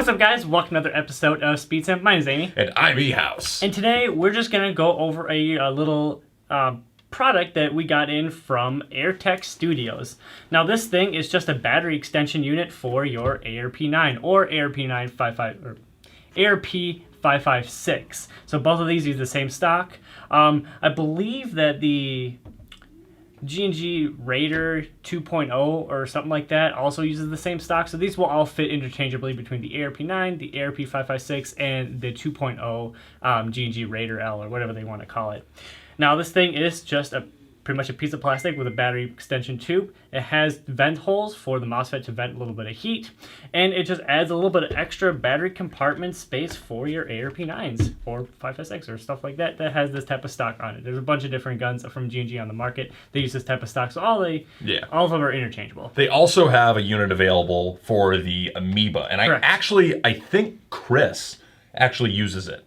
What's up, guys? Welcome to another episode of SpeedSim. My name is Amy. And I'm E-House. And today we're just going to go over a little product that we got in from Airtech Studios. Now, this thing is just a battery extension unit for your ARP9 or ARP556. So both of these use the same stock. I believe that the G&G Raider 2.0 or something like that also uses the same stock, so these will all fit interchangeably between the ARP9, the ARP556, and the 2.0 G&G Raider L, or whatever they want to call it. Now, this thing is just pretty much a piece of plastic with a battery extension tube. It has vent holes for the MOSFET to vent a little bit of heat, and it just adds a little bit of extra battery compartment space for your ARP9s or 556 or stuff like that has this type of stock on it. There's a bunch of different guns from G&G on the market that use this type of stock, so all of them are interchangeable. They also have a unit available for the Amoeba, and I think Chris actually uses it.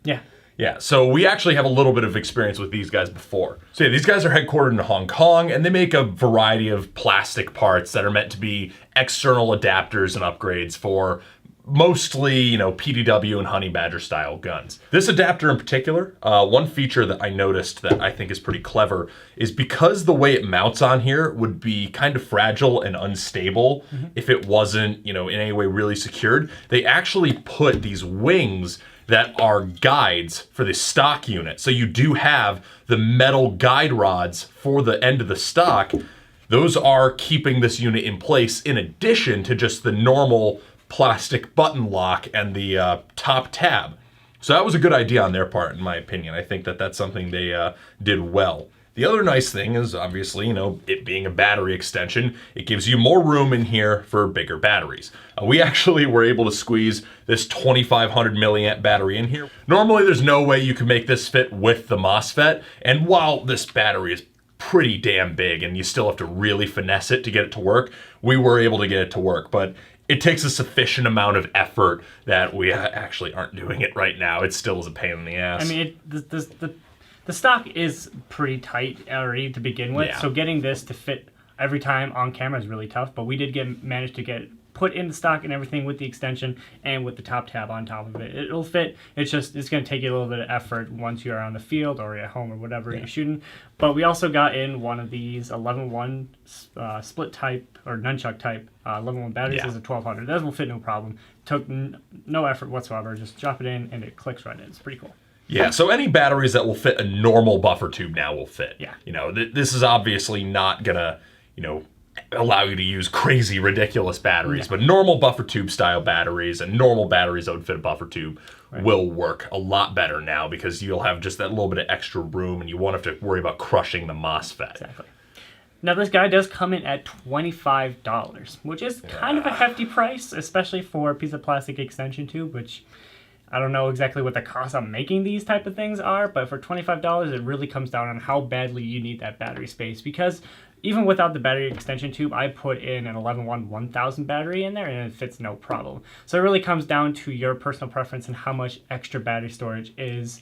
Yeah, so we actually have a little bit of experience with these guys before. So yeah, these guys are headquartered in Hong Kong, and they make a variety of plastic parts that are meant to be external adapters and upgrades for mostly, PDW and Honey Badger style guns. This adapter in particular, one feature that I noticed that I think is pretty clever is because the way it mounts on here would be kind of fragile and unstable if it wasn't, in any way really secured. They actually put these wings that are guides for the stock unit. So you do have the metal guide rods for the end of the stock. Those are keeping this unit in place in addition to just the normal plastic button lock and the top tab. So that was a good idea on their part, in my opinion. I think that that's something they did well. The other nice thing is, obviously, it being a battery extension, it gives you more room in here for bigger batteries. We actually were able to squeeze this 2500 milliamp battery in here. Normally, there's no way you could make this fit with the MOSFET, and while this battery is pretty damn big and you still have to really finesse it to get it to work, we were able to get it to work, but it takes a sufficient amount of effort that we actually aren't doing it right now. It still is a pain in the ass. I mean, the stock is pretty tight already to begin with, so getting this to fit every time on camera is really tough, but we did manage to get put in the stock and everything with the extension and with the top tab on top of it. It'll fit. It's going to take you a little bit of effort once you're on the field or at home or whatever you're shooting. But we also got in one of these 11-1 split type or nunchuck type 11-1 batteries as a 1200. That will fit no problem. Took no effort whatsoever. Just drop it in and it clicks right in. It's pretty cool. Yeah, so any batteries that will fit a normal buffer tube now will fit. Yeah. This is obviously not gonna, allow you to use crazy, ridiculous batteries, but normal buffer tube style batteries and normal batteries that would fit a buffer tube will work a lot better now because you'll have just that little bit of extra room and you won't have to worry about crushing the MOSFET. Exactly. Now, this guy does come in at $25, which is kind of a hefty price, especially for a piece of plastic extension tube, which I don't know exactly what the cost of making these type of things are, but for $25, it really comes down on how badly you need that battery space. Because even without the battery extension tube, I put in an 11-1 1000 battery in there, and it fits no problem. So it really comes down to your personal preference and how much extra battery storage means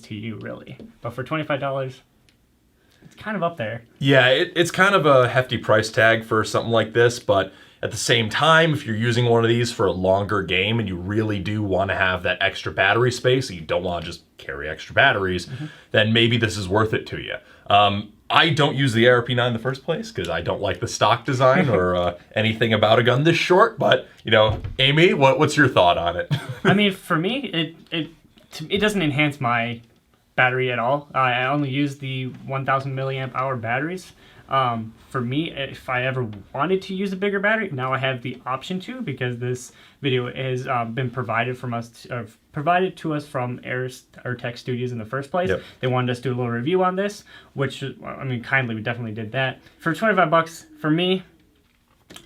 to you, really. But for $25, it's kind of up there. Yeah, it's kind of a hefty price tag for something like this, but at the same time, if you're using one of these for a longer game and you really do want to have that extra battery space, and you don't want to just carry extra batteries, then maybe this is worth it to you. I don't use the ARP9 in the first place because I don't like the stock design or anything about a gun this short, but, Amy, what's your thought on it? I mean, for me, it doesn't enhance my battery at all. I only use the 1000 milliamp hour batteries. For me, if I ever wanted to use a bigger battery, now I have the option to, because this video has been provided to us from Airtech Studios in the first place. They wanted us to do a little review on this, which, I mean, kindly, we definitely did that. For $25, for me,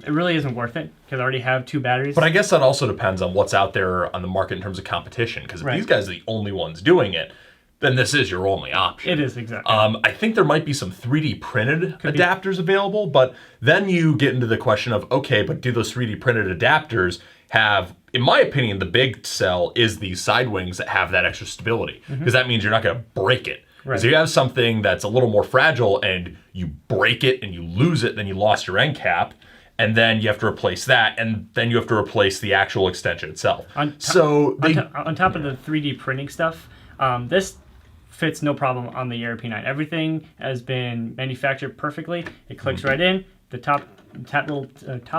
it really isn't worth it because I already have two batteries. But I guess that also depends on what's out there on the market in terms of competition, because if these guys are the only ones doing it, then this is your only option. It is, exactly. I think there might be some 3D printed adapters available, but then you get into the question of, okay, but do those 3D printed adapters have, in my opinion, the big sell is these side wings that have that extra stability, because that means you're not going to break it. Because if you have something that's a little more fragile and you break it and you lose it, then you lost your end cap. and then you have to replace that, and then you have to replace the actual extension itself. On top of the 3D printing stuff, this fits no problem on the ARP9. Everything has been manufactured perfectly. It clicks right in. The top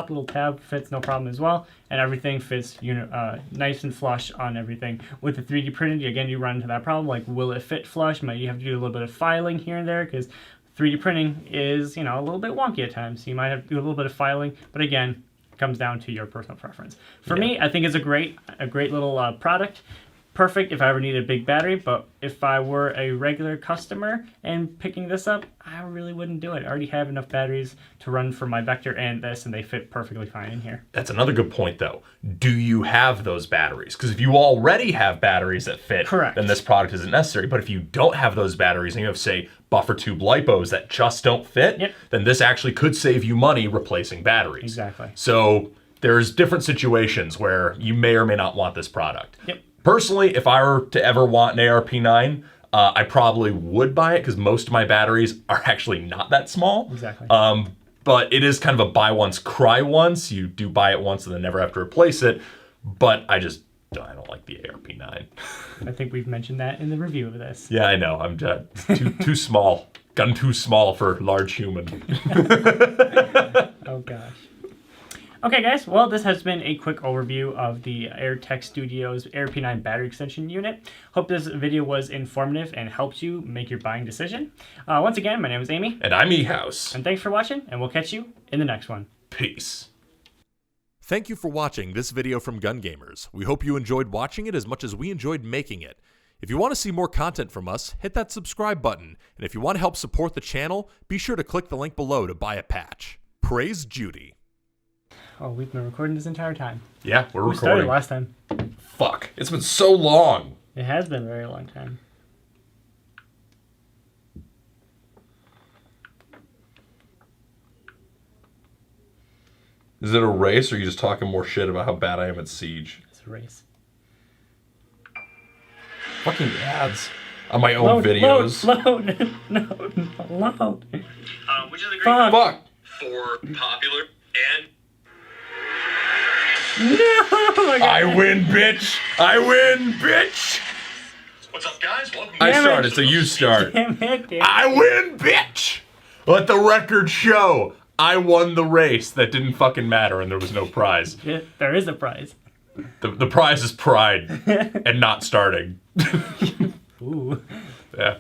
little tab fits no problem as well, and everything fits nice and flush on everything. With the 3D printing, again, you run into that problem, like will it fit flush? Might you have to do a little bit of filing here and there, because 3D printing is, a little bit wonky at times. So you might have to do a little bit of filing, but again, it comes down to your personal preference. For me, I think it's a great little product. Perfect if I ever needed a big battery, but if I were a regular customer and picking this up, I really wouldn't do it. I already have enough batteries to run for my Vector and this, and they fit perfectly fine in here. That's another good point, though. Do you have those batteries? Because if you already have batteries that fit, correct, then this product isn't necessary. But if you don't have those batteries and you have, say, buffer tube lipos that just don't fit, then this actually could save you money replacing batteries. Exactly. So there's different situations where you may or may not want this product. Yep. Personally, if I were to ever want an ARP9, I probably would buy it because most of my batteries are actually not that small. Exactly. But it is kind of a buy once, cry once. You do buy it once and then never have to replace it. But I don't like the ARP9. I think we've mentioned that in the review of this. Yeah, I know. I'm too small. Gun too small for large human. Oh, gosh. Okay, guys, well, this has been a quick overview of the Airtech Studios ARP9 battery extension unit. Hope this video was informative and helped you make your buying decision. Once again, my name is Amy. And I'm eHouse. And thanks for watching, and we'll catch you in the next one. Peace. Thank you for watching this video from Gun Gamers. We hope you enjoyed watching it as much as we enjoyed making it. If you want to see more content from us, hit that subscribe button. And if you want to help support the channel, be sure to click the link below to buy a patch. Praise Judy. Oh, we've been recording this entire time. Yeah, we're recording. We started last time. Fuck. It's been so long. It has been a very long time. Is it a race, or are you just talking more shit about how bad I am at Siege? It's a race. Fucking ads on my own videos. Load. No, load. Which is a great Fuck. For popular and... No! I win, bitch! I win, bitch! What's up, guys? Welcome. I started, so you start. Damn it. I win, bitch! Let the record show I won the race. That didn't fucking matter, and there was no prize. There is a prize. The prize is pride and not starting. Ooh. Yeah.